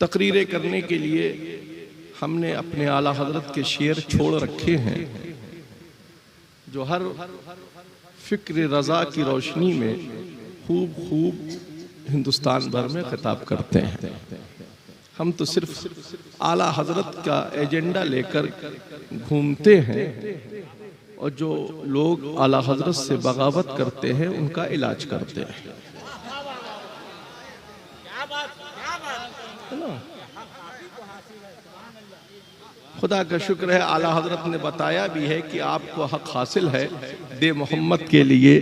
तकरीरें करने के लिए हमने अपने आला हजरत के शेर छोड़ रखे हैं जो हर फिक्र रजा की रोशनी में खूब हिंदुस्तान भर में खिताब करते हैं। हम तो सिर्फ आला हजरत का एजेंडा लेकर घूमते हैं और जो लोग आला हजरत से बगावत करते हैं उनका इलाज करते हैं। खुदा का शुक्र है आला हजरत ने बताया भी है कि आपको हक हासिल है दे मोहम्मद के लिए,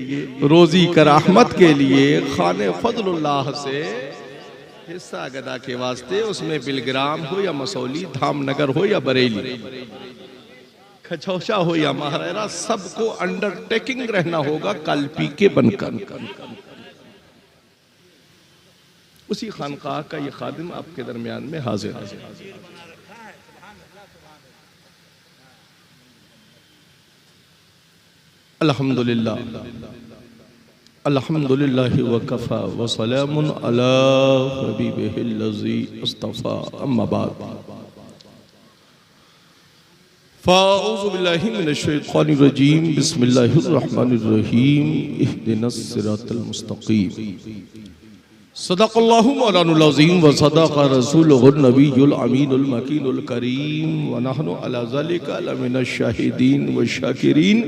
रोजी कर रहमत के लिए, खाने फजलुल्लाह से हिस्सा गदा के वास्ते, उसमें बिलग्राम हो या मसौली, धामनगर हो या बरेली, खचौशा हो या महारारा, सबको अंडरटेकिंग रहना होगा कल्पी के बनकर। उसी खानकाह का ये खादिम आपके दरमियान में हाजिर है। अल्हम्दुलिल्लाह अल्हम्दुलिल्लाहि व कफ़ा व सलामुन अला हबीबिहिल्लज़ी इस्तफ़ा, अम्मा बाद। फ़अऊज़ु बिल्लाहि मिनश्शैतानिर रजीम, बिस्मिल्लाहिर रहमानिर रहीम, इहदिनस सिरातल मुस्तक़ीम। सदक़ल्लाहु मौलानुल अज़ीम व सदक़ रसूलुहुन नबियुल अमीनुल मकीनुल करीम व नहनु अला ज़ालिका लमिनश शाहिदीन व शाकिरीन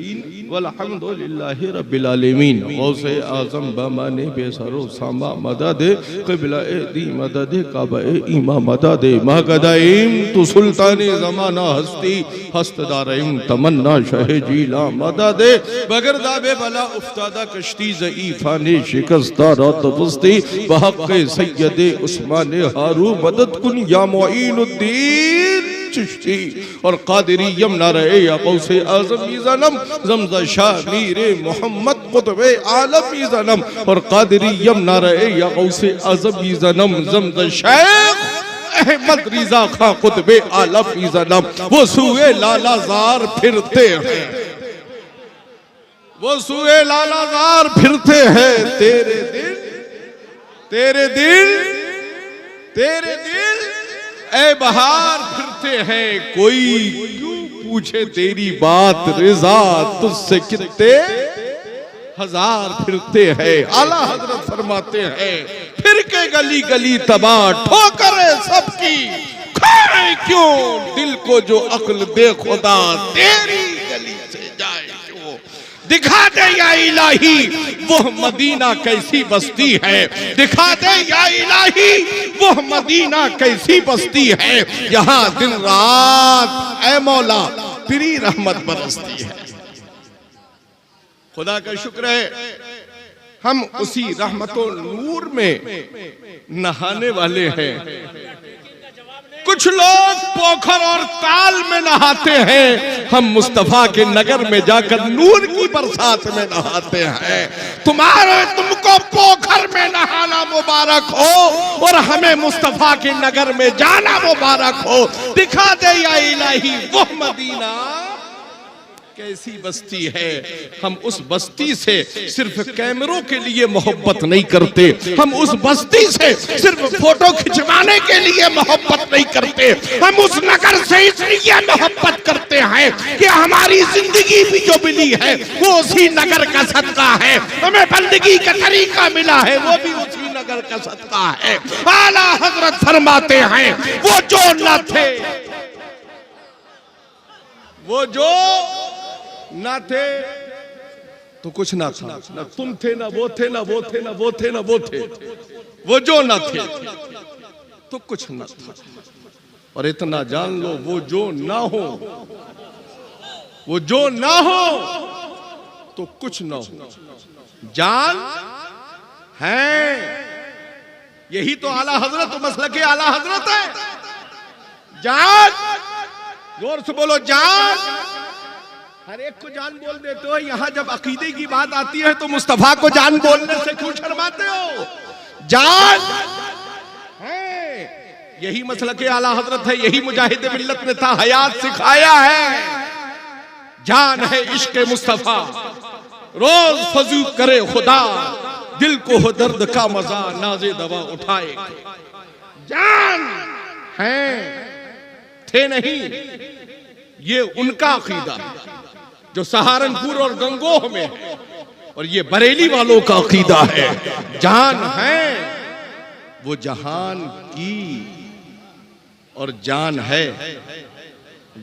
वल्हम्दुलिल्लाहि रब्बिल आलमीन। गौसे आज़म बमाने बेसरो सामा मदद क़िबला दी मदद काबा ईमा मदद महगदाइम तु सुल्तानी ज़माना हस्ती हस्तदारइम तमन्ना शहे जीला मदद बगरदाबे बला उफ्तादा कश्ती ज़ईफ़ा ने शिकस्ता रात बस्ती बहक़ सैयदे उस्मान हारू मदद कुन या मुईनुद्दीन चिश्ती और कादिरी यमना रहे या गौसे आज़म मीज़ानम ज़मज़ा शाह मीरे मोहम्मद कुतुबे आलम मीज़ानम और कादिरी यमना रहे या गौसे आज़म मीज़ानम ज़मज़ा शेख अहमद रिज़ा खां कुतुबे आलम मीज़ानम। वो सुए लालाज़ार फिरते हैं, वो सुए लालाज़ार फिरते हैं, तेरे दिल तेरे दिल तेरे दिल ऐ बहार फिरते हैं, कोई क्यों पूछे तेरी बात, रिज़ा तुझसे कितने हजार फिरते हैं। आला हजरत फरमाते हैं फिर के गली गली तबाह ठोकरे सबकी, खाए क्यों दिल को जो अक्ल दे खुदा, तेरी गली से जाए क्यों, दिखा दे या इलाही वो मदीना कैसी बस्ती है, दिखा दे या इलाही वो मदीना कैसी बस्ती है, यहाँ दिन रात ऐ मौला तेरी रहमत बरसती है। खुदा का शुक्र है हम उसी रहमतों नूर में नहाने वाले हैं। कुछ लोग पोखर और ताल में नहाते हैं, हम मुस्तफा के नगर में जाकर नूर की बरसात में नहाते हैं। तुमको पोखर में नहाना मुबारक हो और हमें मुस्तफा के नगर में जाना मुबारक हो। दिखा दे या इलाही वो मदीना कैसी बस्ती है। हम उस बस्ती से सिर्फ कैमरों के लिए मोहब्बत नहीं करते, हम उस बस्ती से सिर्फ फोटो खिंचवाने के लिए मोहब्बत नहीं करते, हम उस नगर से इसलिए मोहब्बत करते हैं कि हमारी जिंदगी भी जो मिली है वो उसी नगर का सदका है, हमें बंदगी का तरीका मिला है वो भी उसी नगर का सदका है। आला हजरत फरमाते हैं वो जो न थे, वो जो ना थे तो कुछ ना था, ना तुम थे ना वो थे, ना वो थे ना वो थे, ना वो थे, वो जो ना थे तो कुछ ना था। और इतना जान लो वो जो ना हो, वो जो ना हो तो कुछ ना हो। जान है, यही तो आला हजरत मसलके आला हजरत है। जान, जोर से बोलो जान। हर एक को जान बोल देते हो, यहाँ जब अकीदे की बात आती है तो मुस्तफा को जान बोलने से क्यों शर्माते हो? जान है, यही मसलके आला हजरत है, यही मुजाहिद मिल्लत ने था हयात सिखाया है। जान है इश्क मुस्तफा, रोज फजू करे खुदा, दिल को हो दर्द का मजा, नाजे दवा उठाए। जान है थे नहीं, ये उनका अकीदा जो सहारनपुर और गंगोह में है, और ये बरेली वालों का अकीदा है। जान है वो जहान की, और जान है,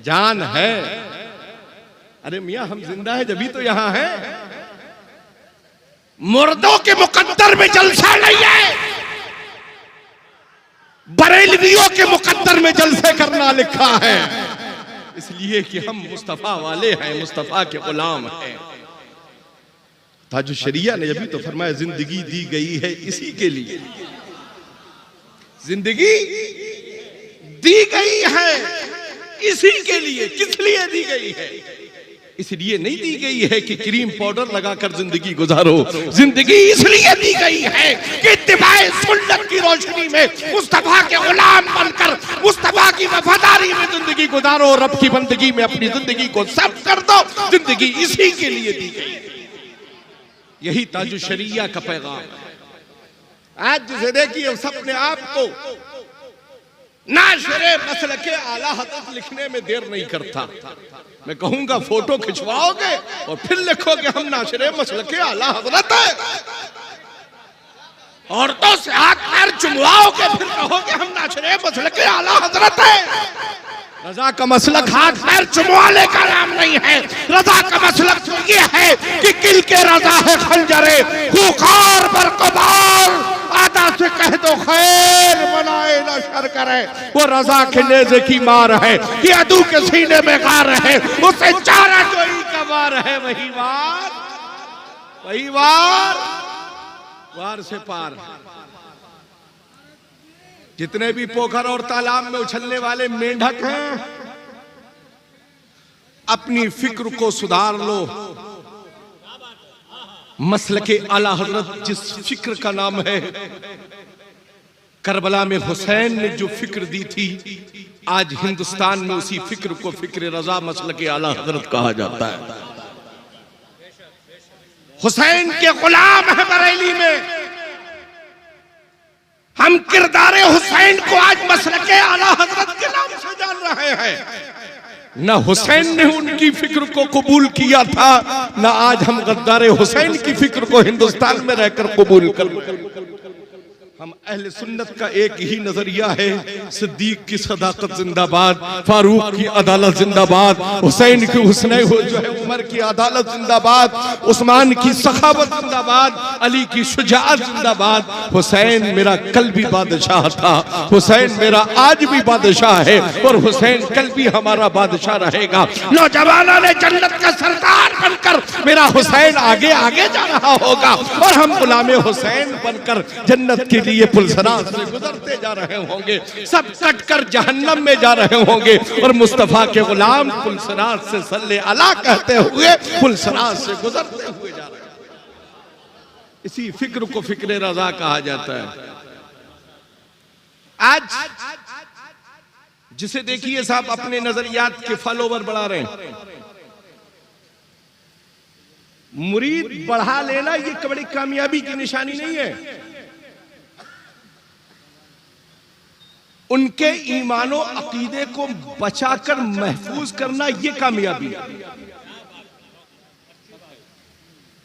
जान है। अरे मियां हम जिंदा है जभी तो यहां है। मुर्दों के मुकद्दर में जलसा नहीं है, बरेलवियों के मुकद्दर में जलसे करना लिखा है। इसलिए कि हम मुस्तफा वाले हैं, मुस्तफा के गुलाम हैं। ताजुश शरिया ने अभी तो फरमाया जिंदगी दी गई है इसी के लिए, जिंदगी दी गई है इसी के लिए। किस लिए दी गई है? इसलिए नहीं दी गई है कि क्रीम पाउडर लगाकर जिंदगी गुजारो। जिंदगी इसलिए दी गई है कि इत्तिबाए सुन्नत की रोशनी में मुस्तफा के गुलाम बनकर मुस्तफा की वफादारी में जिंदगी गुजारो। रब की बंदगी में अपनी जिंदगी को सर्व कर दो। जिंदगी इसी के लिए दी गई। यही ताजुश शरिया का पैगाम है। आज जिसे देखिए सपने आपको नाशरे मसलके आला हज़रत लिखने में देर नहीं करता। मैं कहूंगा फोटो खिंचवाओगे और फिर लिखोगे हम नाशरे मसलके आला हज़रत है। औरतों से हाथ पैर चुमवाओगे फिर कहोगे हम नाशरे मसलके आला हज़रत है। रजा का मसलक हाथ पैर चुमवाने का नाम नहीं है। रजा का मसलक तो ये है कि किल के रजा है खंजरे खूंखार बरकबार। आदा से कह दो खैर बनाए न शर करे। वो रजा के नेज़े की मार है कि अदू के सीने में गार है। उसे चारा जोई का वार है। वही वार, वही वार, वार से पार। जितने भी पोखर और तालाब में उछलने वाले मेंढक हैं, अपनी फिक्र को सुधार लो। मसलके आला हजरत जिस फिक्र का नाम है, करबला में हुसैन ने जो फिक्र दी थी, आज हिंदुस्तान में उसी फिक्र को फिक्र रजा मसलके आला हजरत कहा जाता है। हुसैन के गुलाम है बरेली में। हम किरदारे हुसैन को आज मसलके आला हजरत के नाम से जान रहे हैं। न हुसैन ने उनकी फिक्र को कबूल किया था, न आज हम गद्दारे हुसैन की फिक्र को हिंदुस्तान में रहकर कबूल कर। हम अहले सुन्नत का एक ही नजरिया है, सिद्दीक की सदाकत जिंदाबाद, फारूक की अदालत जिंदाबाद, हुसैन की हुस्न जो है उमर की अदालत जिंदाबाद, उस्मान की सखावत जिंदाबाद, अली की शुजाअत जिंदाबाद। हुसैन मेरा कल भी बादशाह था, हुसैन मेरा आज भी बादशाह है, और हुसैन कल भी हमारा बादशाह रहेगा। नौजवानों ने जन्नत का सरदार बनकर मेरा हुसैन आगे आगे जा रहा होगा, और हम गुलामे हुसैन बनकर जन्नत के लिए पुलसराज से गुजरते जा रहे होंगे। सब कटकर जहन्नम में जा रहे होंगे, और मुस्तफा के गुलाम पुलसराज से सल्ले अला कहते हुए पुलसराज से गुजरते हुए जा रहे हैं। इसी फिक्र को फिक्र रजा कहा जाता है। आज जिसे देखिए साहब अपने नजरियात के फॉलोवर बढ़ा रहे हैं। मुरीद बढ़ा लेना ये बड़ी कामयाबी की निशानी नहीं है। उनके ईमानो अकीदे को बचाकर महफूज करना ये कामयाबी है।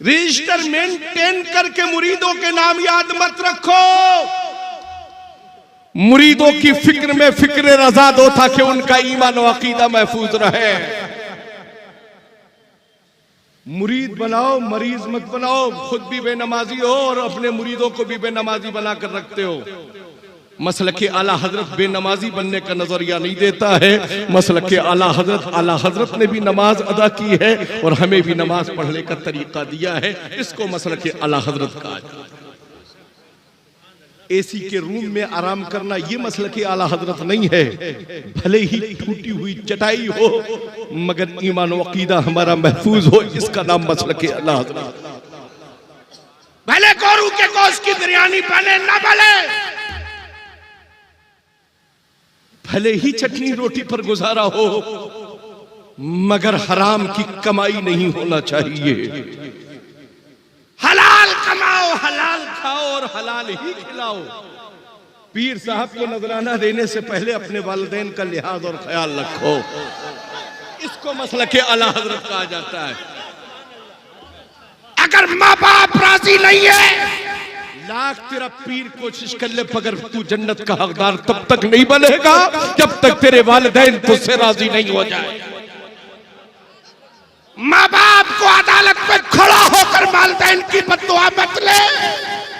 रजिस्टर मेंटेन करके मुरीदों के नाम याद मत रखो। मुरीदों की फिक्र में फिक्र रजा दो ताकि उनका ईमान और अकीदा महफूज रहे। मुरीद बनाओ, मरीज मत बनाओ। खुद भी बेनमाजी हो और अपने मुरीदों को भी बेनमाजी बनाकर रखते हो। मसलके आला हजरत बेनमाजी बनने का नजरिया नहीं देता है। मसलके आला हजरत ने भी नमाज अदा की है और हमें भी नमाज पढ़ने का तरीका दिया है। इसको मसलके आला हजरत कहा जाता है। एसी के रूम में आराम करना ये मसलके आला हजरत नहीं है। भले ही टूटी हुई चटाई हो मगर ईमान व अकीदा हमारा महफूज हो, इसका नाम मसलके आला हजरत। भले गोरू के गोश्त की बिरयानी बने ना बने, भले ही चटनी रोटी पर गुजारा हो, मगर हराम की कमाई नहीं होना चाहिए। हलाल कमाओ, हलाल खाओ और हलाल ही खिलाओ। पीर साहब को नजराना देने से पहले अपने वालिदैन का लिहाज और ख्याल रखो। इसको मसलके आला हजरत कहा जाता है। अगर माँ बाप राजी नहीं है, लाख तेरा पीर कोशिश कर ले, मगर तू जन्नत का हकदार तब तक नहीं बनेगा जब तक तेरे वालिदैन तुझसे राजी नहीं हो जाए। माँ बाप को अदालत में खड़ा होकर वालिदैन की बद्दुआ मत ले।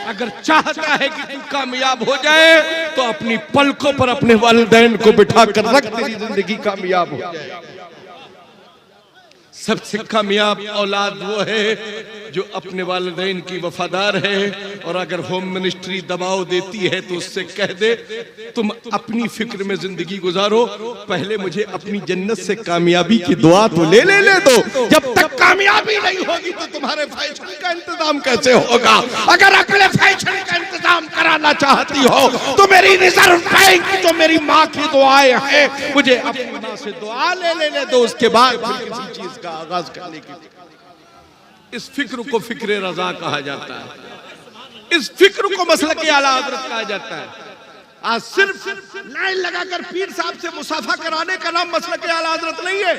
अगर चाहता है कि तू कामयाब हो जाए तो अपनी पलकों पर अपने वालिदैन को बिठा कर रख, तेरी जिंदगी कामयाब हो जाए। सबसे कामयाब औलाद वो है जो अपने वालिदैन की वफादार है। और अगर होम मिनिस्ट्री दबाव देती है तो उससे कह दे तुम अपनी फिक्र में जिंदगी गुजारो, पहले मुझे अपनी जन्नत से कामयाबी की दुआ तो ले दो। जब तक कामयाबी नहीं होगी तो तुम्हारे फैशन का इंतजाम कैसे होगा? अगर अगले फैशन का इंतजाम कराना चाहती हो तो मेरी रिजर्व बैंक जो मेरी माँ की दुआएं हैं, मुझे अपनी माँ से दुआ ले दो, उसके बाद किसी चीज का आगाज करने की। इस फिक्र को फिक्र रजा कहा जाता है। इस फिक्र को मसलके आला हजरत कहा जाता है। आज सिर्फ लाइन लगाकर पीर साहब से मुसाफा कराने का नाम मसलके आला हजरत नहीं है।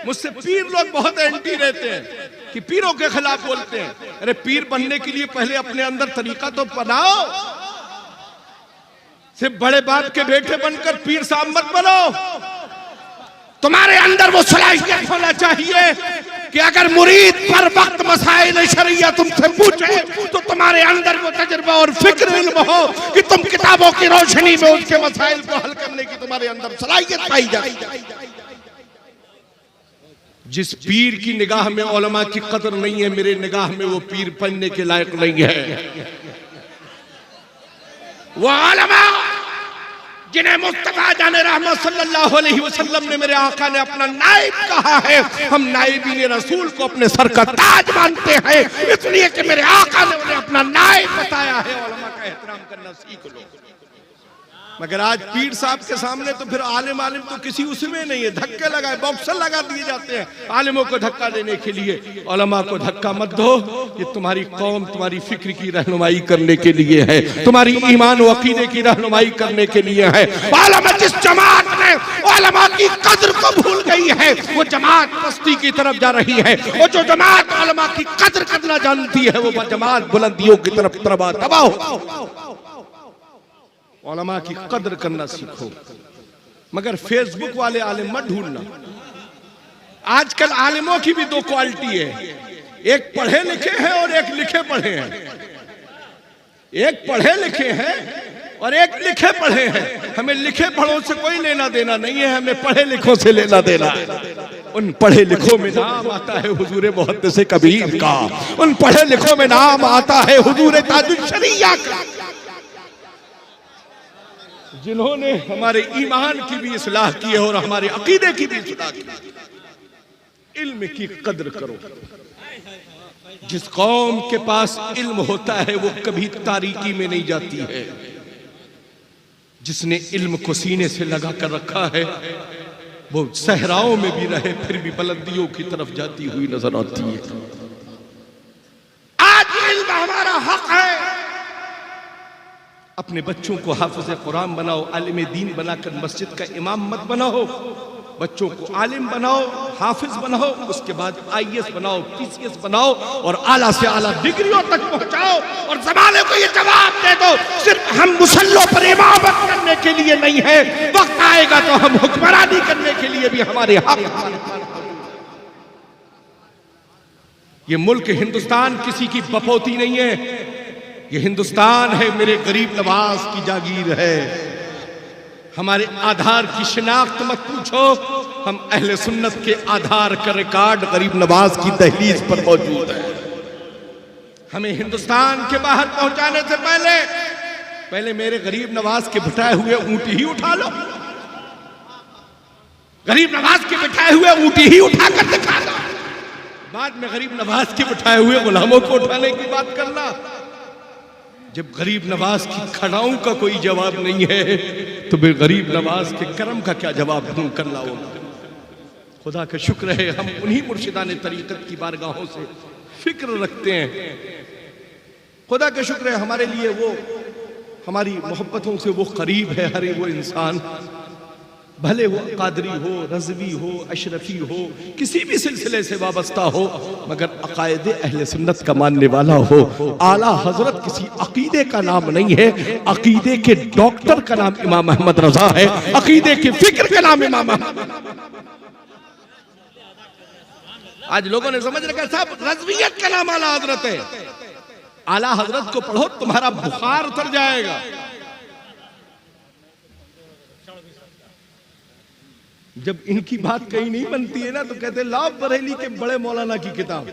मुझसे पीर लोग बहुत एंटी रहते हैं कि पीरों के खिलाफ बोलते हैं। अरे पीर बनने के लिए पहले अपने अंदर तरीका तो बनाओ। सिर्फ बड़े बाप के बेटे बनकर पीर साहब मत बनो। तुम्हारे अंदर वो सलाहियत होना चाहिए कि अगर मुरीद पर वक्त मसाइल शरिया तुमसे पूछे तो तुम्हारे अंदर वो तजुर्बा और फिक्र इल्म हो कि तुम किताबों की रोशनी में उसके मसाइल को हल करने की तुम्हारे अंदर सलाहियत पाई जाए। जिस पीर की निगाह में उलमा की कदर नहीं है, मेरे निगाह में वो पीर बनने के लायक नहीं है। वो उलमा जिन्हें मुस्तफा जाने रहमत सल्लल्लाहु अलैहि वसल्लम ने, मेरे आका ने अपना नाइब कहा है, हम नाइबीन रसूल को अपने सर का ताज मानते हैं, इसलिए कि मेरे आका ने उन्हें अपना नाइब बताया है। उलमा का एहतराम करना सीख लो। मगर आज पीर साहब के सामने तो फिर आलिम तो किसी उसमें नहीं है। धक्के लगाए, बॉक्सर लगा दिए जाते हैं आलिमों को धक्का देने के लिए। उलमा को धक्का मत दो। ये तुम्हारी कौम तुम्हारी फिक्र की रहनुमाई करने के लिए है, तुम्हारी ईमान व अकीदे की रहनुमाई करने के लिए है। जिस जमात ने उलमा की कद्र को भूल गई है वो जमात पस्ती की तरफ जा रही है। और जो जमात उलमा की कद्र करना जानती है वो जमात बुलंदियों की तरफ तबाह हो। उलमा की कद्र करना सीखो। मगर फेसबुक वाले आलिम मत ढूंढना। आजकल आलिमों की भी दो क्वालिटी है, एक पढ़े लिखे हैं और एक लिखे पढ़े हैं। एक पढ़े लिखे हैं और एक लिखे पढ़े हैं। हमें लिखे पढ़ों से कोई लेना देना नहीं है, हमें पढ़े लिखों से लेना देना है। उन पढ़े लिखों में नाम आता है हुजूर मुहद्दिस कबीर का, उन पढ़े लिखों में नाम आता है हुजूर ताजुल शरिया का, जिन्होंने हमारे ईमान की भी इस्लाह की है और हमारे अकीदे की भी इस्लाह की। इल्म की कद्र करो। जिस कौम के पास इल्म होता है वो कभी तारीकी में नहीं जाती है। जिसने इल्म को सीने से लगा कर रखा है वो सहराओं में भी रहे फिर भी बुलंदियों की तरफ जाती हुई नजर आती है। आज इल्म हमारा हक है। अपने बच्चों को हाफिज कुरान बनाओ, आलिम दीन बनाकर मस्जिद का इमाम मत बनाओ। बच्चों को आलिम बनाओ, हाफिज बनाओ, उसके बाद IAS बनाओ, PCS बनाओ और आला से आला डिग्रियों तक पहुंचाओ। और जमाने को ये जवाब दे दो सिर्फ हम मुसल्लों पर इमामत करने के लिए नहीं है, वक्त आएगा तो हम हुक्मरानी करने के लिए भी हमारे हक। ये मुल्क हिंदुस्तान किसी की बपौती नहीं है, ये हिंदुस्तान है मेरे गरीब नवाज की जागीर है। हमारे आधार की शिनाख्त मत पूछो, हम अहले सुन्नत के आधार का रिकॉर्ड गरीब नवाज की दहलीज पर मौजूद है। हमें हिंदुस्तान के बाहर पहुंचाने से पहले मेरे गरीब नवाज के बिठाए हुए ऊंट ही उठा लो। गरीब नवाज के बिठाए हुए ऊंट ही उठाकर दिखा दो, बाद में गरीब नवाज के बिठाए हुए गुलामों को उठाने की बात करना। जब गरीब नवाज की खड़ाओं का कोई जवाब नहीं है तो फिर गरीब नवाज के करम का क्या जवाब दूं करना होगा। खुदा का शुक्र है हम उन्हीं मुर्शिदाने तरीकत की बारगाहों से फिक्र रखते हैं। खुदा का शुक्र है हमारे लिए वो हमारी मोहब्बतों से वो करीब है हर वो इंसान, भले वो कादरी हो, रज़वी हो, अशरफी हो, किसी भी सिलसिले से वाबस्ता हो, मगर अकायदे अहले सुन्नत का मानने वाला हो। आला हजरत किसी अकीदे का नाम नहीं है, अकीदे के डॉक्टर का नाम इमाम अहमद रजा है, अकीदे के फिक्र का नाम इमाम अहमद। आज लोगों ने समझ रखा साहब रज़वियत का नाम आला हजरत है। आला हजरत को पढ़ो तुम्हारा बुखार उतर जाएगा। जब इनकी बात कहीं नहीं बनती है ना तो कहते लाओ बरेली के बड़े मौलाना की किताब,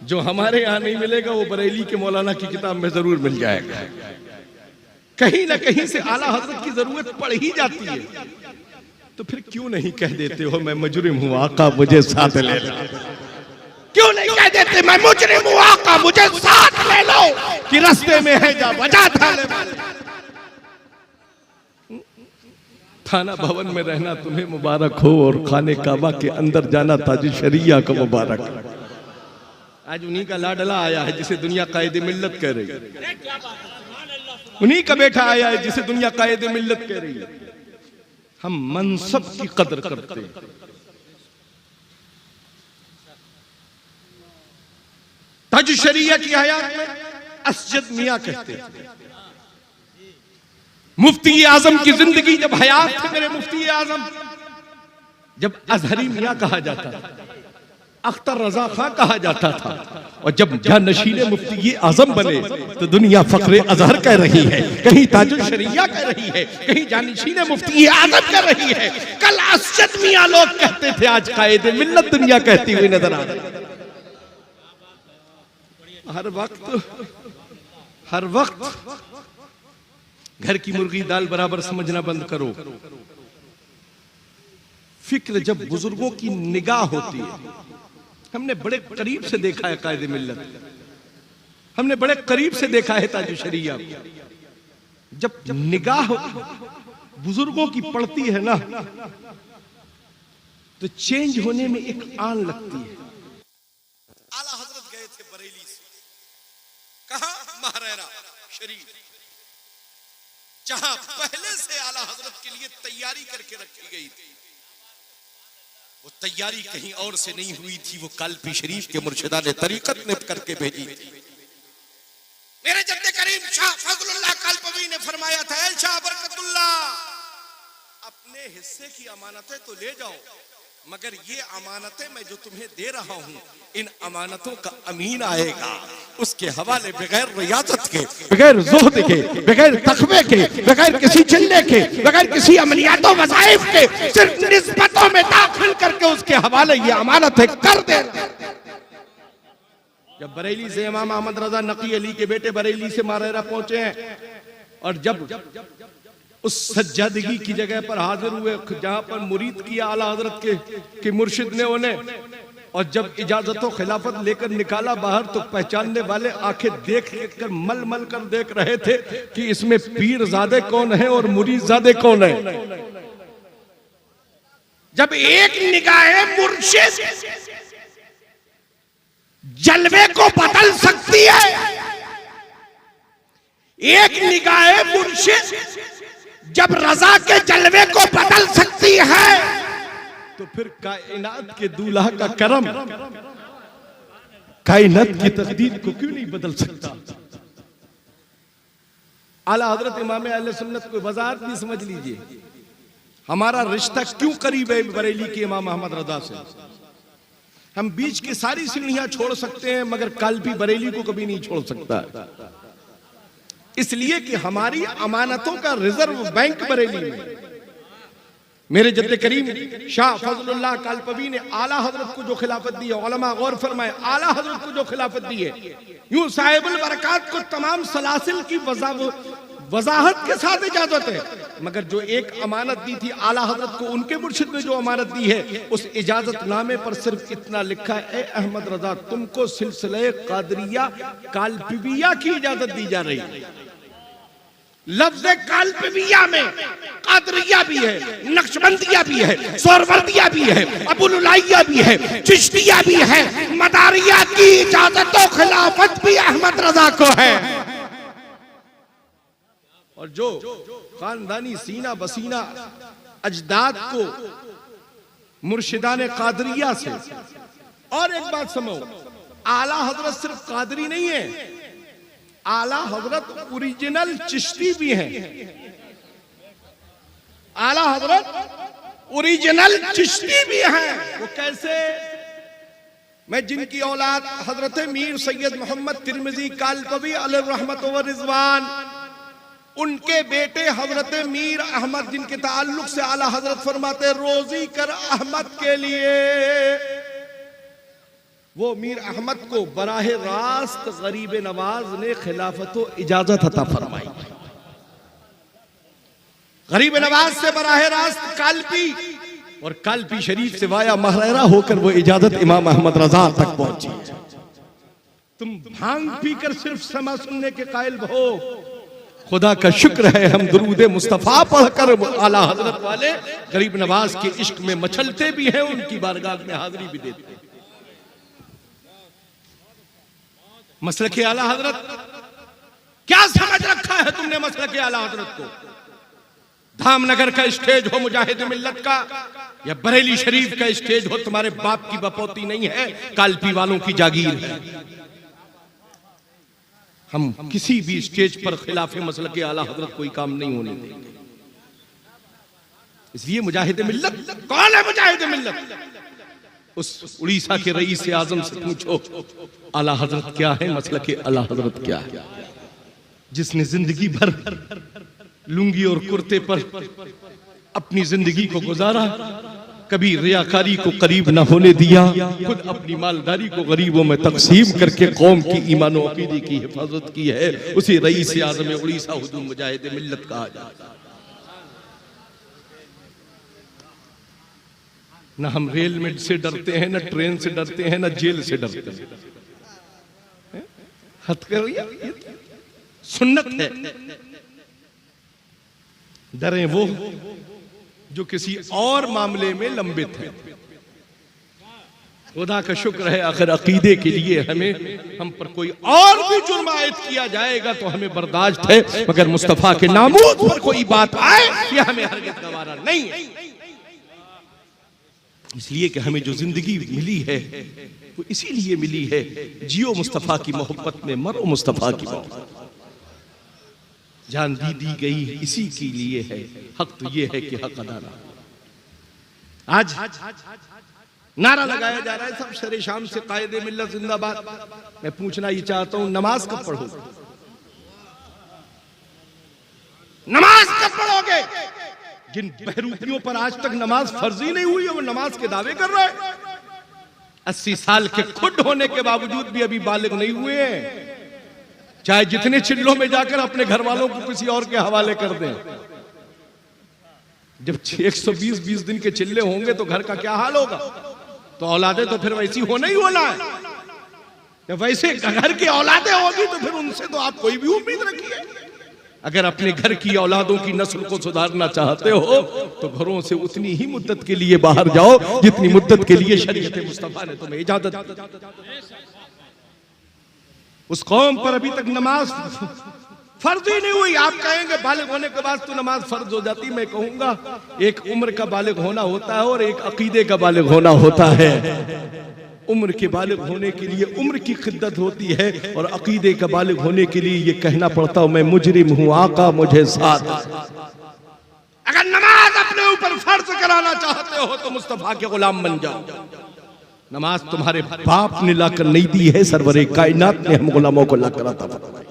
जो हमारे यहां नहीं मिलेगा वो बरेली के मौलाना की किताब में जरूर मिल जाएगा। कहीं ना कहीं से आला हजरत की जरूरत पड़ ही जाती है, तो फिर क्यों नहीं कह देते हो मैं मुजरिम हूं आका मुझे साथ ले लो? क्यों नहीं कह देते मैं मुजरिम हूं आका मुझे साथ ले लो, कि रास्ते में है जा वजह था ले। थाना भवन में रहना तुम्हें मुबारक हो और खाने काबा के अंदर जाना ताज शरिया को मुबारक। आज उन्हीं का लाडला आया है जिसे दुनिया कायदे मिल्लत कह रही है, उन्हीं का बेटा आया है जिसे दुनिया कायदे मिल्लत कह रही है। हम मनसब की कदर करते हैं। ताज शरिया की हयात में असजद मियां कहते हैं, मुफ्ती आजम की जिंदगी जब हयात थे मेरे मुफ्ती आजम, जब अजहरी मियां कहा जाता था, अख्तर रजा खां कहा जाता था, और जब जानशीन मुफ्ती आजम बने तो दुनिया फख्रे अजहर कह रही है, कहीं ताजुल शरिया कह रही है, कहीं जानशीन मुफ्ती आजम कह रही है। कल असजद मियां लोग कहते थे, आज कायदे मिल्लत दुनिया कहती हुई नजर आ रही है। हर वक्त घर की मुर्गी दाल बराबर समझना बंद करो। फिक्र जब बुजुर्गों की निगाह होती है, हमने बड़े करीब से देखा है कायदे मिल्लत, हमने बड़े करीब से देखा है ताज शरिया, जब निगाह बुजुर्गों की पड़ती है ना तो चेंज होने में एक आन लगती है। आला हजरत गए थे बरेली से, कहां? महाराणा शरीफ, जहां पहले से आला हजरत के लिए तैयारी करके रखी गई थी। वो तैयारी कहीं और से नहीं हुई थी, वो कालपी शरीफ के मुर्शिदा ने तरीकत ने करके भेजी थी। मेरे जद्दे करीम शाह फजलुल्लाह कालपवी ने फरमाया था, ऐ शाह बरकतुल्लाह, अपने हिस्से की अमानतें तो ले जाओ, मगर ये अमानतें मैं जो तुम्हें दे रहा हूं, इन अमानतों का अमीन आएगा, उसके हवाले बगैर रियासत के, बगैर ज़ुहद के, बगैर तकवे के, बगैर किसी चिल्ले के, बगैर किसी अमलियातों वज़ाइफ के, सिर्फ निस्बतों में दाखिल करके उसके हवाले ये अमानतें कर दे। जब बरेली से इमाम अहमद रजा नकी अली के बेटे बरेली से मारेरा पहुंचे हैं, और जब उस सज्जादगी की जगह पर हाजिर हुए जहां पर मुरीद किया आला हजरत के मुर्शिद ने उन्हें, और जब इजाजतों खिलाफत लेकर निकाला बाहर, तो पहचानने वाले आंखें देख कर मल मल कर देख रहे थे कि इसमें पीर ज़ादे कौन है और मुरीद ज़ादे कौन है। जब एक निगाहे मुर्शिद जलवे को बदल सकती है, एक निगाहे मुर्शिद जब रजा के जलवे को बदल सकती है, तो फिर कायनात के दूल्हा का करम कायनात की तकदीर को क्यों नहीं बदल सकता। आला हजरत इमाम अहले सुन्नत को वजाहत भी समझ लीजिए, हमारा रिश्ता क्यों करीब है बरेली के इमाम अहमद रजा से। हम बीच की सारी सीढ़ियां छोड़ सकते हैं, मगर कालपी बरेली को कभी नहीं छोड़ सकता, इसलिए कि हमारी अमानतों का रिजर्व बैंक बरेली में। मेरे जद्दे करीम शाह फजलुल्लाह कालपवी ने आला हजरत को जो खिलाफत दी है, उलमा गौर फरमाए, आला हजरत को जो खिलाफत दी है, यूं साहिबुल बरकात को तमाम सलासिल की वजाहत के साथ इजाजत है, मगर जो एक अमानत दी थी आला हजरत को, उनके मुर्शिद ने जो अमानत दी है, उस इजाजत नामे पर सिर्फ इतना लिखा है, ए अहमद रजा तुमको सिलसिले कादरिया कालपीबिया की इजाजत दी जा रही है। लफ्ज काल्पविया में कादरिया भी है, नक्शबंदिया भी है, सोहरवर्दिया भी है, अबुलुलाइया भी है, चिश्तिया भी है, मदारिया की इजाजत और खिलाफत भी अहमद रजा को है। और जो खानदानी सीना बसीना अजदाद को मुर्शिदान कादरिया से। और एक बात समझो, आला हजरत सिर्फ कादरी नहीं है, आला हजरत ओरिजिनल चिश्ती भी हैं। आला हजरत ओरिजिनल चिश्ती भी हैं। वो कैसे? मैं जिनकी औलाद हजरत मीर सैयद मोहम्मद तिरमिजी कालपवी अलैहि रहमत व रिजवान, उनके बेटे हजरत मीर अहमद, जिनके ताल्लुक से आला हजरत फरमाते रोजी कर अहमद के लिए, वो मीर अहमद को बराह रास्त गरीब नवाज ने खिलाफत व इजाजत अता फरमाई। गरीब नवाज से बराह रास्त कालपी, और कालपी शरीफ से वाया महरेरा होकर वो इजाजत इमाम अहमद रजा तक पहुंची। तुम भांग पीकर सिर्फ समा सुनने के कायल हो, खुदा का शुक्र है हम दुरूद मुस्तफा पढ़कर आला हजरत वाले गरीब नवाज के इश्क में मचलते भी हैं, उनकी बारगाह में हाजिरी भी देते हैं। मसलक आला हजरत क्या समझ रखा है तुमने? मसलक आला हजरत को धामनगर का स्टेज हो मुजाहिद मिल्लत का, या बरेली शरीफ का स्टेज हो, तुम्हारे बाप की बपौती नहीं है, कालपी वालों की जागीर है। हम किसी भी स्टेज पर खिलाफे मसलक आला हजरत कोई काम नहीं होने देंगे। इसलिए मुजाहिद मिल्लत कौन है? मुजाहिद मिल्लत उस उड़ीसा के रईस आजम से पूछो आला हजरत क्या है, मसलक आला हजरत क्या है। जिसने जिंदगी भर लुंगी और कुर्ते पर अपनी जिंदगी को गुजारा, कभी रियाकारी को करीब न होने दिया, खुद अपनी मालदारी को गरीबों में तकसीम करके कौम की ईमान और अकीदे की हिफाजत की है, उसे रईस आज़म उड़ीसा हुजूर मुजाहिद मिल्लत कहा जाता है। न हम रेल में से डरते हैं, न ट्रेन से डरते हैं, न जेल से डरते हैं। हथकरिया सुन्नत है। डरे वो जो किसी और मामले में लंबित है। खुदा का शुक्र है आखिर अकीदे के लिए हम पर कोई और भी जुर्म आयद किया जाएगा तो हमें बर्दाश्त है, मगर मुस्तफा के नामूद पर कोई बात आए ये हमें हरगिज़ गवारा नहीं है। इसलिए कि हमें जो जिंदगी मिली है वो इसीलिए मिली है, जियो मुस्तफा की मोहब्बत में, मरो मुस्तफा की मोहब्बत। जान दी गई इसी के लिए है, हक तो ये है कि हक अदा ना। आज नारा लगाया जा रहा है सब शरे शाम से, कायदे मिल्लत जिंदाबाद। मैं पूछना ये चाहता हूं, नमाज कब पढ़ोगे? नमाज कब पढ़ोगे? जिन बहरूपियों पर आज तक नमाज फर्ज ही नहीं हुई है वो नमाज के दावे कर रहे हैं। 80 साल के खुद होने के बावजूद भी अभी बालिग नहीं हुए हैं, चाहे जितने चिल्लों में जाकर अपने घर वालों को किसी और के हवाले कर दें। जब 120 दिन के चिल्ले होंगे तो घर का क्या हाल होगा? तो औलादे तो फिर वैसी होना ही होना है। जब वैसे घर की औलादे होगी तो फिर उनसे तो आप कोई भी उम्मीद रखिए। अगर अपने घर की औलादों की नस्ल को सुधारना चाहते हो तो घरों से उतनी ही मुद्दत के लिए बाहर जाओ जितनी मुद्दत के लिए शरीयत मुस्तफा ने तुम्हें इजाजत दी। उस कौम पर अभी तक नमाज फर्ज ही नहीं हुई। आप कहेंगे बालिग होने के बाद तो नमाज फर्ज हो जाती। मैं कहूंगा एक उम्र का बालिग होना होता है और एक अकीदे का बालिग होना होता है। उम्र के बालिग होने के लिए उम्र की खिद्दत होती है और अकीदे का बालिग होने के लिए ये कहना पड़ता हूं मैं मुजरिम हूं, आका मुझे साथ। अगर नमाज अपने ऊपर फर्ज कराना चाहते हो तो मुस्तफा के गुलाम बन जाओ। नमाज तुम्हारे बाप ने लाकर नहीं दी है, सरवरे कायनात ने हम गुलामों को लाकर अता फरमाई।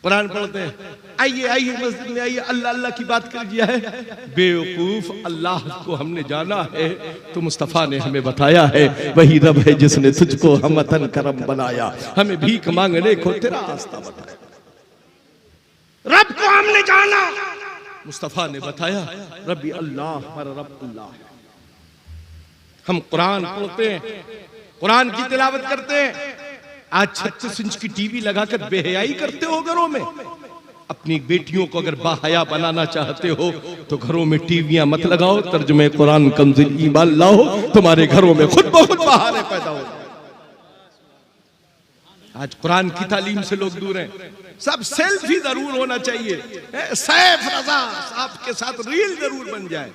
कुरान पढ़ते हैं, आइए आइए मस्जिद में आइए, अल्लाह अल्लाह की बात कर दिया है। बेवकूफ, अल्लाह को हमने जाना है तो मुस्तफा ने हमें बताया है, वही रब है जिसने तुझको हमतन करम बनाया, हमें भीख मांगने को तेरा रास्ता बताया। रब को हमने जाना, मुस्तफा ने बताया रब्बी अल्लाह, हमारा रब अल्लाह है। हम कुरान पढ़ते हैं, कुरान की तिलावत करते हैं। आज 36 इंच की टीवी लगाकर बेहयाई करते हो घरों में। अपनी बेटियों को अगर बाहया बनाना चाहते हो तो घरों में टीवियां मत लगाओ, तर्जुमे कुरान कंज़िल ईमान लाओ, तुम्हारे घरों में खुद ब खुद बहारें पैदा हो। आज कुरान की तालीम से लोग दूर हैं। सब सेल्फी जरूर होना चाहिए, सैफ रजा साहब के साथ रील जरूर बन जाए।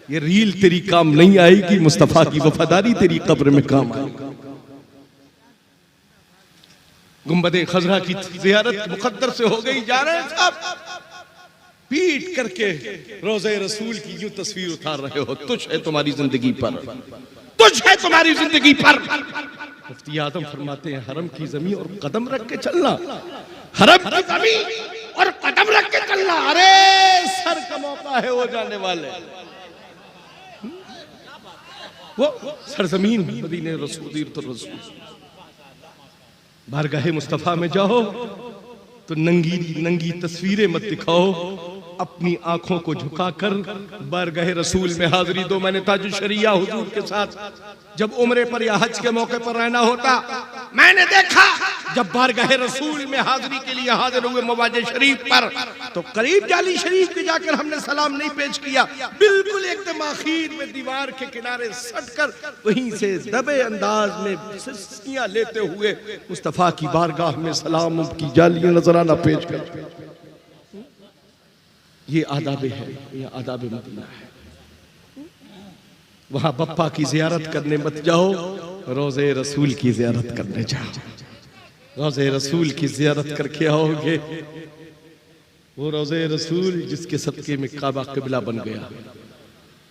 ये रील तेरी काम नहीं आएगी, मुस्तफा की वफादारी तेरी कब्र में काम आएगी। गुंबदे खजरा की ज़ियारत मुकद्दर से हो गई, जा रहे हैं सब पीट करके रोज़े रसूल की यूं तस्वीर उतार रहे हो। तुझ है तुम्हारी जिंदगी पर, तुझ है तुम्हारी जिंदगी पर। मुफ्ती आजम फरमाते हैं हरम की ज़मीन और कदम रख के चलना, हरम की ज़मीन और कदम रख के चलना। अरे सर का मौका है वो जाने वाले, वो सरजमीन मदीने रसूल तो रसूल। बारगाहे मुस्तफा में जाओ तो नंगी तस्वीरें मत दिखाओ, अपनी आंखों को झुकाकर बारगाहे रसूल में हाजिरी दो। मैंने ताजुल शरिया हुजूर के साथ जब उम्रे पर या हज के मौके पर रहना होता, मैंने देखा जब बारगाहे रसूल में हाजिरी के लिए हाजिर हुए मवाजे शरीफ पर, तो करीब जाली शरीफ पे जाकर हमने सलाम नहीं पेश किया, बिल्कुल एकदम आखिर में दीवार के किनारे सटकर वहीं से दबे अंदाज में सिस्कियां लेते हुए मुस्तफा की बारगाह में सलाम की जाली नजराना पेश कर। ये आदाब है, ये आदाब मदीना है। वहां बप्पा की जियारत करने मत जाओ, रोज़े रसूल की जियारत करने जाओ। रोज़े रसूल की जियारत करके आओगे, वो रोज़े रसूल जिसके सदके में काबा किबला बन गया,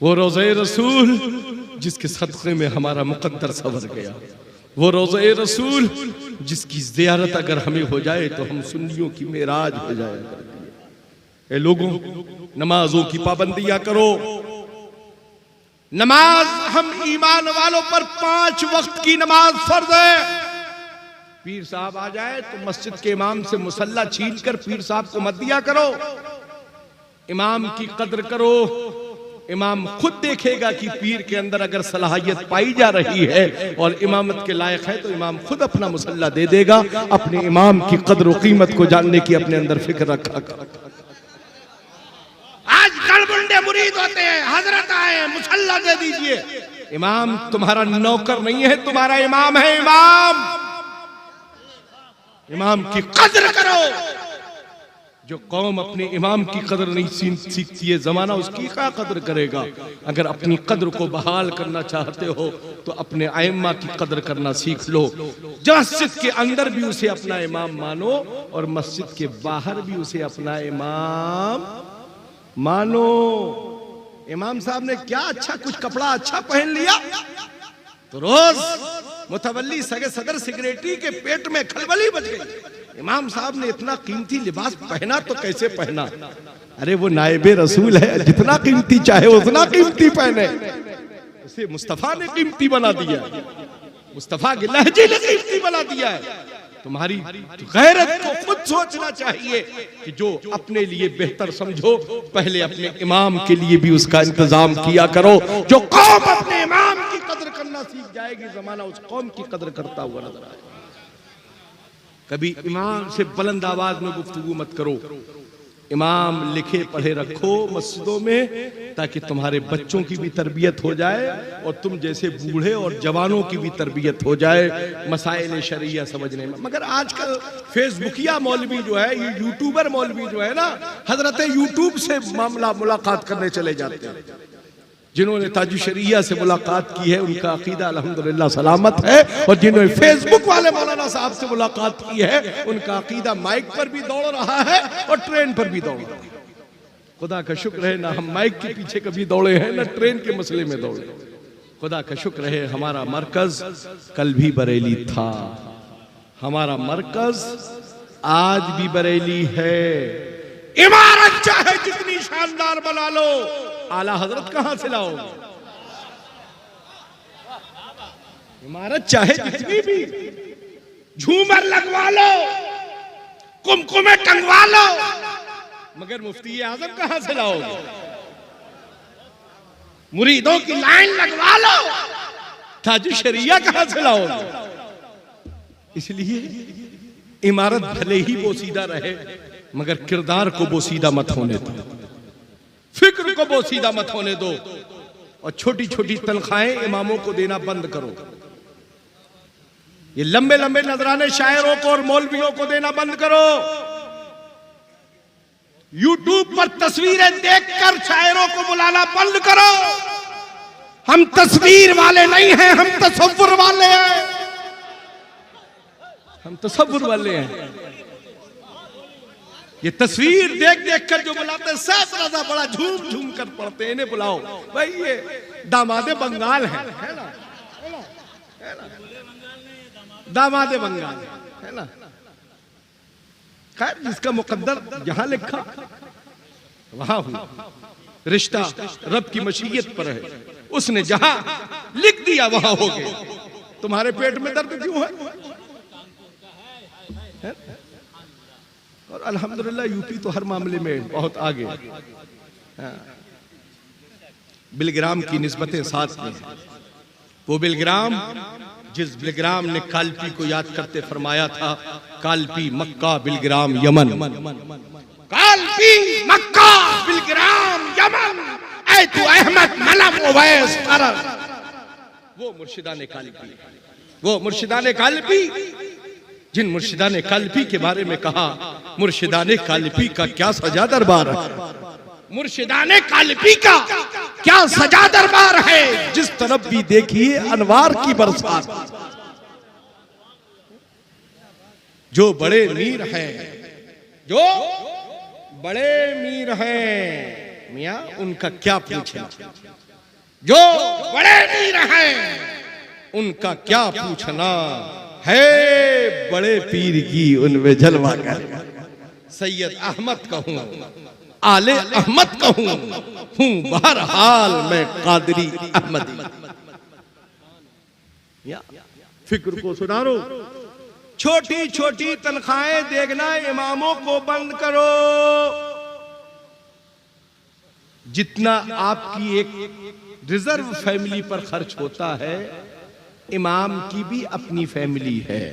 वो रोज़े रसूल जिसके सदके में हमारा मुकद्दर सवर गया, वो रोज़े रसूल जिसकी जियारत अगर हमें हो जाए तो हम सुन्नियों की मेराज हो जाए। ए लोगों, नमाजों की पाबंदियां करो। नमाज हम ईमान वालों पर 5 वक्त की नमाज फर्ज है। पीर साहब आ जाए तो मस्जिद के इमाम से मुसल्ला छीन कर पीर साहब को मत दिया करो। इमाम की कद्र करो। इमाम खुद देखेगा कि पीर के अंदर अगर सलाहियत पाई जा रही है और इमामत के लायक है तो इमाम खुद अपना मुसल्ला दे देगा। अपने इमाम की कद्र और कीमत को जानने की अपने अंदर फिक्र रखा। आज गड़बुंडे मुरीद होते हैं, हजरत आए मुसल्ला दे दीजिए। इमाम तुम्हारा नौकर नहीं है, तुम्हारा इमाम है। इमाम की कद्र करो। जो कौम अपने इमाम की कद्र नहीं सीखती है, जमाना उसकी क्या कद्र करेगा। अगर अपनी कद्र को बहाल करना चाहते हो तो अपने आइम्मा की कद्र करना सीख लो। मस्जिद के अंदर भी उसे अपना इमाम मानो और मस्जिद के बाहर भी उसे अपना इमाम मानो। इमाम साहब ने क्या अच्छा कुछ कपड़ा अच्छा पहन लिया तो रोज मुतवल्ली सगे सदर सेक्रेटरी के पेट में खलबली बच गई। इमाम साहब ने इतना कीमती लिबास पहना तो कैसे पहना। अरे वो नायबे रसूल है, जितना कीमती चाहे उतना कीमती पहने। उसे मुस्तफा ने कीमती बना दिया, मुस्तफा के लहजे ने कीमती बना दिया है। तुम्हारी गैरत को खुद सोचना चाहिए कि जो अपने लिए बेहतर समझो, पहले अपने इमाम के लिए भी उसका इंतजाम किया करो। जो कौम अपने इमाम की कद्र करना सीख जाएगी, जमाना उस कौम की कद्र करता हुआ नजर आएगा। कभी इमाम से बुलंद आवाज में गुफ्तगू मत करो। इमाम लिखे पढ़े रखो मस्जिदों में, ताकि तुम्हारे बच्चों की भी तरबियत हो जाए और तुम जैसे बूढ़े और जवानों की भी तरबियत हो जाए मसाइल शरिया समझने में। मगर आजकल फेसबुकिया मौलवी जो है, ये यूट्यूबर मौलवी जो है ना, हजरत यूट्यूब से मुलाकात करने चले जाते हैं। जिन्होंने ताजुल शरिया से मुलाकात की है उनका अकीदा अल्हम्दुलिल्लाह सलामत है, और जिन्होंने फेसबुक वाले मौलाना साहब से मुलाकात की है उनका अकीदा माइक पर भी दौड़ रहा है और ट्रेन पर भी दौड़ रहा है। खुदा का शुक्र है ना हम माइक के पीछे कभी दौड़े हैं ना ट्रेन के मसले में दौड़े। खुदा का शुक्र है हमारा मरकज कल भी बरेली था, हमारा मरकज आज भी बरेली है। इमारत चाहे जितनी शानदार बना लो, आला हजरत कहां से लाओ। इमारत चाहे जितनी भी, झूमर लगवा लो, कुमकुमे टंगवा लो, मगर मुफ्ती आजम कहां से लाओगे। मुरीदों की लाइन लगवा लो, ताजुल शरिया कहां से लाओगे। इसलिए इमारत भले ही वो सीधा रहे मगर किरदार को बोसीदा मत होने दो, फिक्र को बोसीदा मत होने दो, और छोटी छोटी तनख्वाहें इमामों को देना बंद करो। ये लंबे लंबे नजराने शायरों को और मौलवियों को देना बंद करो। यूट्यूब पर तस्वीरें देखकर शायरों को बुलाना बंद करो। हम तस्वीर वाले नहीं हैं, हम तसव्वुर वाले हैं, हम तसव्वुर वाले हैं। ये तस्वीर देख देख कर जो बुलाते हैं, सैफ रजा बड़ा झूम झूम कर पढ़ते हैं, इन्हें बुलाओ। भाई ये दामादे बंगाल है ना, दामादे बंगाल है ना। खैर जिसका मुकद्दर जहां लिखा वहां हुआ, रिश्ता रब की मशीयत पर है, उसने जहां लिख दिया वहां हो गए। तुम्हारे पेट में दर्द क्यों है? और अल्हम्दुलिल्लाह यूपी तो हर मामले में बहुत आगे। बिलग्राम की निस्बतें साथ में, वो बिलग्राम जिस बिलग्राम ने कालपी को याद करते फरमाया था, कालपी मक्का बिलग्राम यमन, कालपी मक्का बिलग्राम यमन, ऐ तू अहमद मलम उवैस करर। वो मुर्शिदाने कालपी, वो मुर्शिदाने कालपी जिन मुर्शिदाने कालपी के बारे में कहा, मुर्शिदाने कालपी का क्या सजा दरबार है, मुर्शिदाने कालपी का क्या सजा दरबार है। जिस तरफ भी देखिए अनवार की बरसात। जो बड़े मीर हैं, जो बड़े मीर हैं मियां, उनका क्या पूछना, जो बड़े मीर हैं उनका क्या पूछना है। बड़े पीर की उनमें जलवा कर, सैयद अहमद कहूं, आले अहमद कहूं, हूं बहरहाल मैं कादरी अहमदी। फिक्र को सुधारो, छोटी छोटी तनख्वाहें देखना इमामों को बंद करो। जितना आपकी एक रिजर्व फैमिली पर खर्च होता है, इमाम की भी अपनी फैमिली है।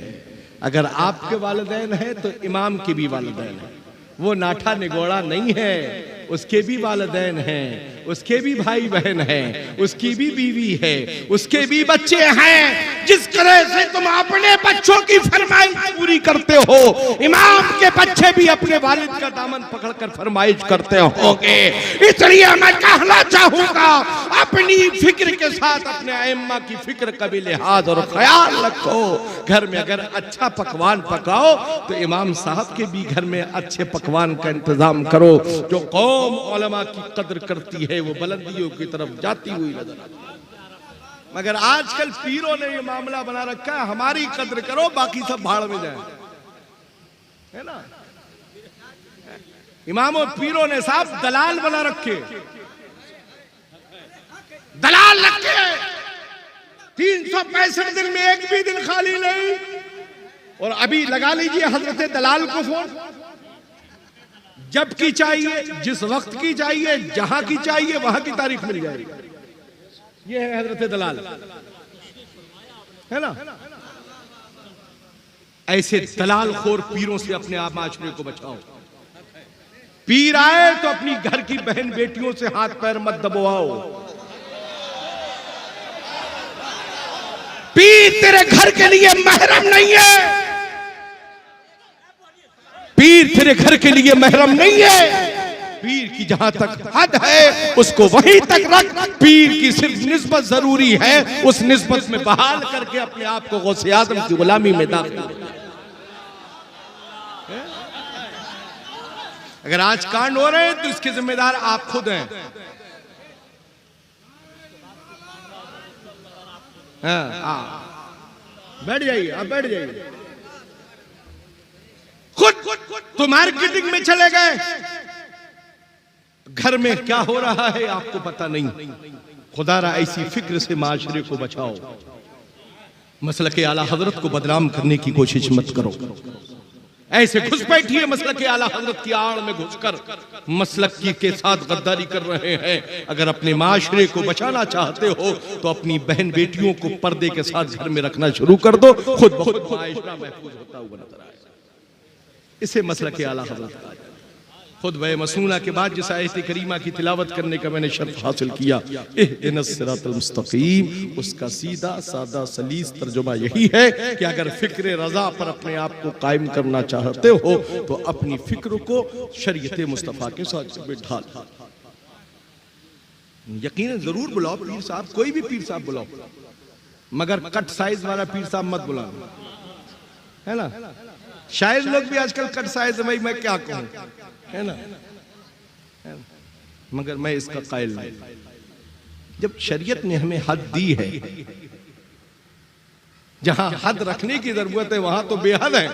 अगर आपके वालिदैन हैं तो इमाम के भी वालिदैन हैं। वो नाठा निगोड़ा नहीं है, उसके भी वालिदैन हैं, उसके भी भाई बहन हैं, उसकी भी बीवी है, उसके भी बच्चे हैं। जिस तरह से तुम अपने बच्चों की फरमाइश पूरी करते हो, इमाम के बच्चे भी अपने वालिद का दामन पकड़कर फरमाइश करते होंगे। इसलिए मैं कहना चाहूंगा, अपनी फिक्र के साथ अपने अइम्मा की फिक्र का भी लिहाज और ख्याल रखो। घर में अगर अच्छा पकवान पकाओ तो इमाम साहब के भी घर में अच्छे पकवान का इंतजाम करो। जो कौम उलमा की कदर करती है वो बुलंदियों की तरफ जाती हुई नजर आती है। मगर आजकल पीरों ने ये मामला बना रखा है, हमारी कदर करो बाकी सब भाड़ में जाए, है ना। इमामों पीरों ने साहब दलाल बना रखे, दलाल रखे। 365 दिन में एक भी दिन खाली नहीं। और अभी लगा लीजिए हजरत दलाल को फोन, जब की चाहिए, जिस वक्त की चाहिए, जहां की चाहिए वहां की तारीख मिल जाएगी। ये है हजरत दलाल, है ना। ऐसे दलाल खोर पीरों से अपने आप माशरे को बचाओ। पीर आए तो अपनी घर की बहन बेटियों से हाथ पैर मत दबवाओ। पीर तेरे घर के लिए महरम नहीं है, पीर तेरे घर के लिए महरम नहीं है। पीर की जहां तक हद है उसको वहीं तक रख। पीर की सिर्फ निस्बत जरूरी है, उस निस्बत में बहाल करके अपने आप को गौसे आजम की गुलामी में दाखिल। अगर आज कांड हो रहे हैं तो इसके जिम्मेदार आप खुद हैं। बैठ जाइए, आप बैठ जाइए। खुद तो मार्केटिंग में चले गए, घर में क्या हो रहा है आपको पता नहीं। खुदारा ऐसी फिक्र से माशरे को बचाओ। मसलके आला हजरत को बदनाम करने की कोशिश मत करो। ऐसे घुस बैठिए मसलके आला हजरत की आड़ में घुसकर मसलक की के साथ गद्दारी कर रहे हैं। अगर अपने माशरे को बचाना चाहते हो तो अपनी बहन बेटियों को पर्दे के साथ घर में रखना शुरू कर दो, खुद बहुत माशरा महफूज होता हुआ नजर आएगा। इसे मसलके आला हजरत खुद वह मसूना के बाद जिस आयत करीमा की तिलावत करने का मैंने शर्फ हासिल किया, इहदिनस सिरातल मुस्तकीम, उसका सीधा सादा सलीस तर्जुमा यही है कि अगर फिक्र रजा पर अपने आप को कायम करना चाहते हो तो अपनी फिक्र को शरीयत मुस्तफा के साथ ढाल। यकीनन जरूर बुलाओ पीर साहब, कोई भी पीर साहब बुलाओ, मगर कट साइज वाला पीर साहब मत बुलाओ, है ना। शायद लोग भी आजकल कट साइज है, भाई मैं क्या कहूं, है ना, मगर मैं इसका कायल नहीं। जब शरीयत ने हमें हद दी है, जहां हद रखने की जरूरत है वहां तो बेहद है।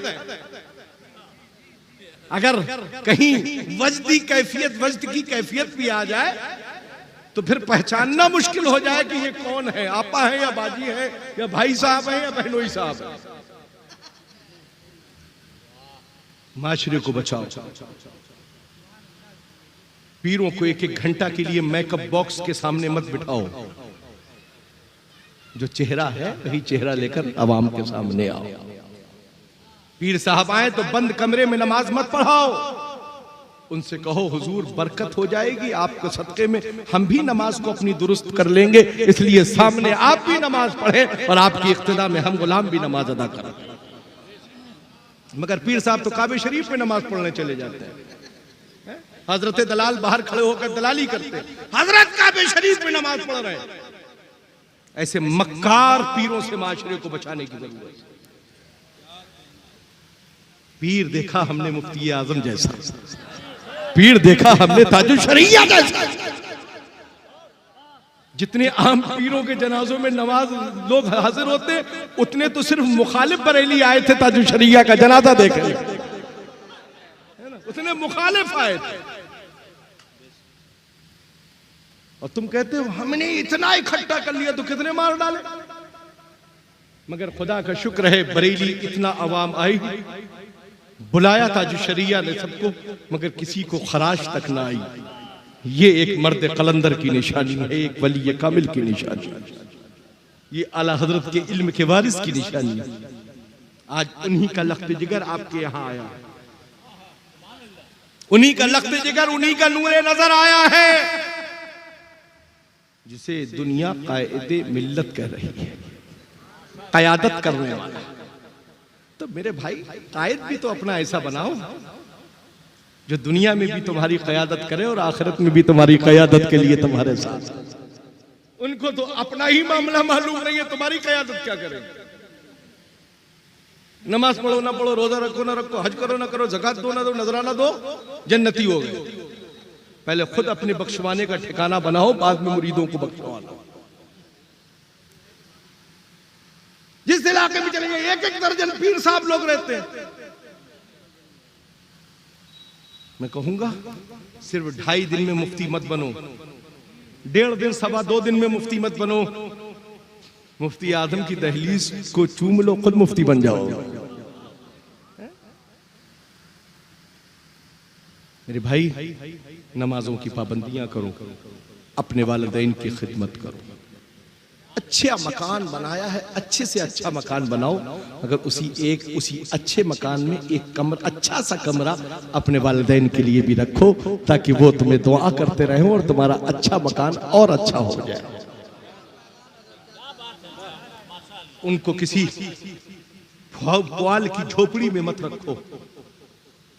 अगर कहीं वजदी कैफियत, वजद की कैफियत भी आ जाए तो फिर पहचानना मुश्किल हो जाए कि ये कौन है, आपा है या बाजी है या भाई साहब है या बहनोई साहब है। माशरे को बचाओ। पीरों को एक एक घंटा के लिए मेकअप बॉक्स के सामने मत बिठाओ। जो चेहरा है वही चेहरा लेकर अवाम के सामने आओ। पीर साहब आए तो बंद कमरे में नमाज मत पढ़ाओ, उनसे कहो हुजूर बरकत हो जाएगी आपके सदके में, हम भी नमाज को अपनी दुरुस्त कर लेंगे, इसलिए सामने आप भी नमाज पढ़ें और आपकी इक्तिदा में हम गुलाम भी नमाज अदा करें। मगर पीर साहब तो काबे शरीफ में नमाज पढ़ने चले जाते हैं। हजरत दलाल बाहर खड़े होकर दलाली करते, हजरत काबे शरीफ में नमाज पढ़ रहे हैं। ऐसे मक्कार पीरों से माशरे को बचाने की जरूरत है। पीर देखा हमने मुफ्ती आजम जैसा, पीर देखा हमने ताजुल शरिया जैसा। जितने आम पीरों के जनाजों में नमाज लोग हाजिर होते, उतने तो सिर्फ मुखालिफ बरेली आए थे ताजुल शरिया का जनाजा देखने, उतने मुखालिफ आए थे। और तुम कहते हो हमने इतना इकट्ठा कर लिया तो कितने मार डाले। मगर खुदा का शुक्र है बरेली इतना अवाम आई, बुलाया ताजुल शरिया ने सबको, मगर किसी को खराश तक ना आई। ये एक मर्द कलंदर की निशानी है, एक वली कामिल की निशानी है, ये आला हजरत के इल्म के वारिस की निशानी है। आज उन्हीं का लख्त जिगर आपके यहाँ आया, उन्हीं का लख्त जिगर, उन्हीं का नूरे नजर आया है, जिसे दुनिया कायदे मिल्लत कह रही है, कयादत करने वाला। तो मेरे भाई कायद भी तो अपना ऐसा बनाओ जो दुनिया में भी तुम्हारी कयादत करे और आखिरत में भी तुम्हारी कयादत के लिए तुम्हारे साथ। उनको तो अपना ही मामला मालूम नहीं है, तुम्हारी कयादत क्या करे। नमाज पढ़ो ना पढ़ो, रोजा रखो ना रखो, हज करो ना करो, ज़कात दो ना दो, नजराना दो, जन्नती हो गए। पहले खुद अपने बख्शवाने का ठिकाना बनाओ, बाद में मुरीदों को बख्शवाना। जिस इलाके में चले गए 1-1 दर्जन पीर साहब लोग रहते हैं। मैं कहूंगा सिर्फ 2.5 दिन में मुफ्ती मत बनो, 1.5 दिन 2.25 दिन में मुफ्ती मत बनो। मुफ्ती आदम की दहलीज को चूम लो, खुद मुफ्ती बन जाओ। मेरे भाई नमाजों की पाबंदियां करो, अपने वालिदैन की खिदमत करो। अच्छा मकान बनाया है, अच्छे से अच्छा मकान बनाओ, अगर उसी अच्छे मकान में एक कमरा, अच्छा सा कमरा अपने वालिदैन के लिए भी रखो, ताकि वो तुम्हें दुआ करते रहे और तुम्हारा अच्छा मकान और अच्छा हो जाए। उनको किसी पुआल की झोपड़ी में मत रखो,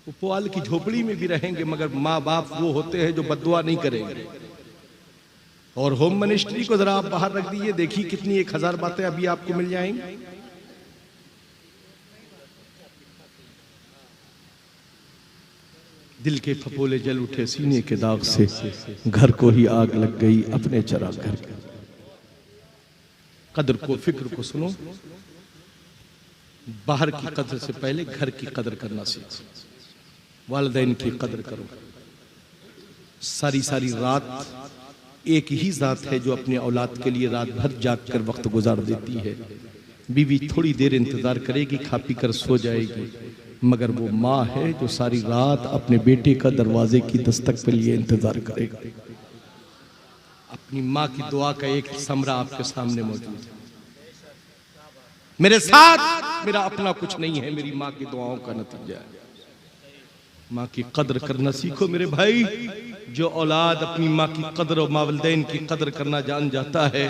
वो पुआल की झोपड़ी में भी रहेंगे, मगर माँ बाप वो होते हैं जो बद्दुआ नहीं करेंगे। और होम मिनिस्ट्री को जरा आप बाहर रख दीजिए, देखिए कितनी 1000 बातें अभी आपको मिल जाएंगी। दिल के फपोले जल उठे सीने के दाग से, घर को ही आग लग गई अपने चरा घर। कदर को, फिक्र को सुनो, बाहर की कदर से पहले घर की कदर करना सीखो, वालिदैन की कदर करो। सारी सारी रात एक ही जात है जो अपने औलाद के लिए रात भर जाग कर वक्त गुजार देती है। बीवी थोड़ी देर इंतजार करेगी, खा पी कर सो जाएगी, मगर वो माँ है जो सारी रात अपने बेटे का दरवाजे की दस्तक के लिए इंतजार करेगा। अपनी माँ की दुआ का एक समरा आपके सामने मौजूद है। मेरे साथ मेरा अपना कुछ नहीं है, मेरी माँ की दुआओं का नतीजा है। माँ की कदर करना सीखो मेरे भाई। जो औलाद अपनी माँ की कदर और मावलदैन की कदर करना जान जाता है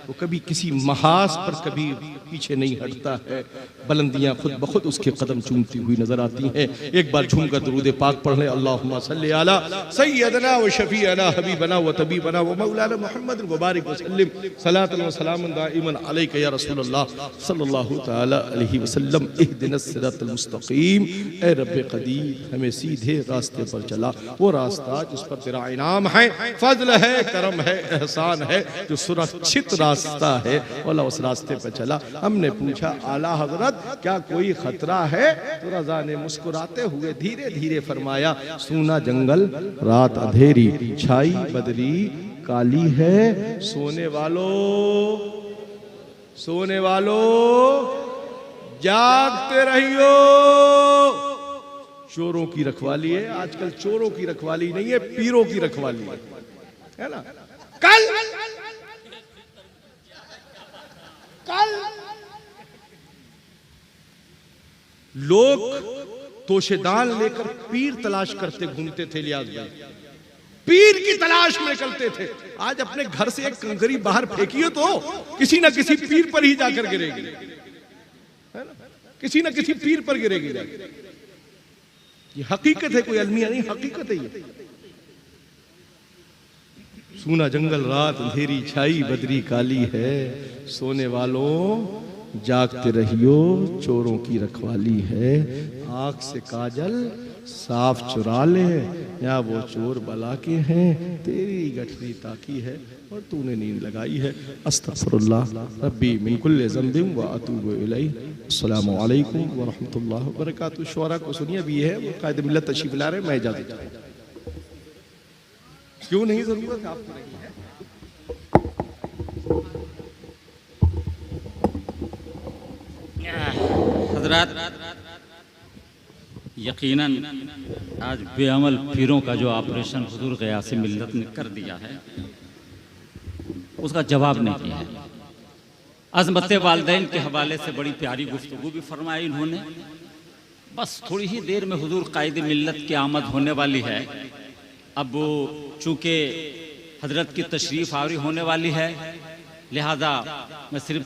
वो कभी किसी महास पर कभी पीछे नहीं हटता है। बुलंदियां खुद ब खुद उसके कदम चूमती हुई नजर आती हैं। एक बार झूमकर दुरूद पाक पढ़ लें। अल्लाहुम्मा सल्ली अला सय्यदना व शफीअना हबीबना व तबीबना व मौलाना मुहम्मद व बारिक व सल्लिम सलातन व सलामन दाइमन अलैका या रसूलल्लाह सल्लल्लाहु तआला अलैहि वसल्लम। इहदिनस सिरातल मुस्तकीम। ए रब्बे कदीर हमें सीधे रास्ते पर चला, वो रास्ता जिस पर तेरा इनाम है, फजल है, करम है, एहसान है, जो सुरक्षित रास्ता है, वाला उस रास्ते पर चला। हमने पूछा आला हजरत क्या कोई खतरा है? तो रज़ा ने मुस्कुराते हुए धीरे धीरे फरमाया सूना जंगल रात अंधेरी छाई बदरी काली है, सोने वालों जागते रहियो। चोरों की रखवाली है आजकल, चोरों की रखवाली नहीं है, पीरों की रखवाली है ना। कल लोग तोशेदान लेकर पीर तलाश करते घूमते थे, लियाज भाई पीर की तलाश में निकलते थे। आज अपने घर से एक कंकरी बाहर फेंकिए तो किसी ना किसी पीर पर ही जाकर गिरेगी, है ना, किसी ना किसी पीर पर गिरेगी। ये हकीकत है, कोई अलमिया नहीं, हकीकत है ये। सूना जंगल रात अंधेरी छाई बदरी काली है, सोने वालों जागते रहियो, चोरों की रखवाली है। आंख से काजल साफ चुरा ले, या वो चोर बला के हैं, तेरी गठरी ताकी है और तूने नींद लगाई है। अस्तगफिरुल्लाह रब्बी मिन कुल्लि ज़ंबिन व अतूबु इलैहि। अस्सलामु अलैकुम व रहमतुल्लाहि व बरकातुहू। शुअरा को सुनिए, अभी है वो कायदे मिल्लत तशरीफ ला रहे, मैं इजाजत चाहता हूं। क्यों नहीं जरूरत आपको नहीं है? हज़रात यकीनन आज बेअमल पीरों का जो ऑपरेशन हुजूर ग़ियास मिल्लत ने कर दिया है उसका जवाब नहीं दिया है। अज़मत वालिदैन के हवाले से बड़ी प्यारी गुफ्तगू भी फरमाई इन्होंने। बस थोड़ी ही देर में हुजूर क़ायद मिल्लत की आमद होने वाली है। अब वो चूँकि हजरत की तशरीफ़ आवरी होने वाली है, लिहाजा मैं सिर्फ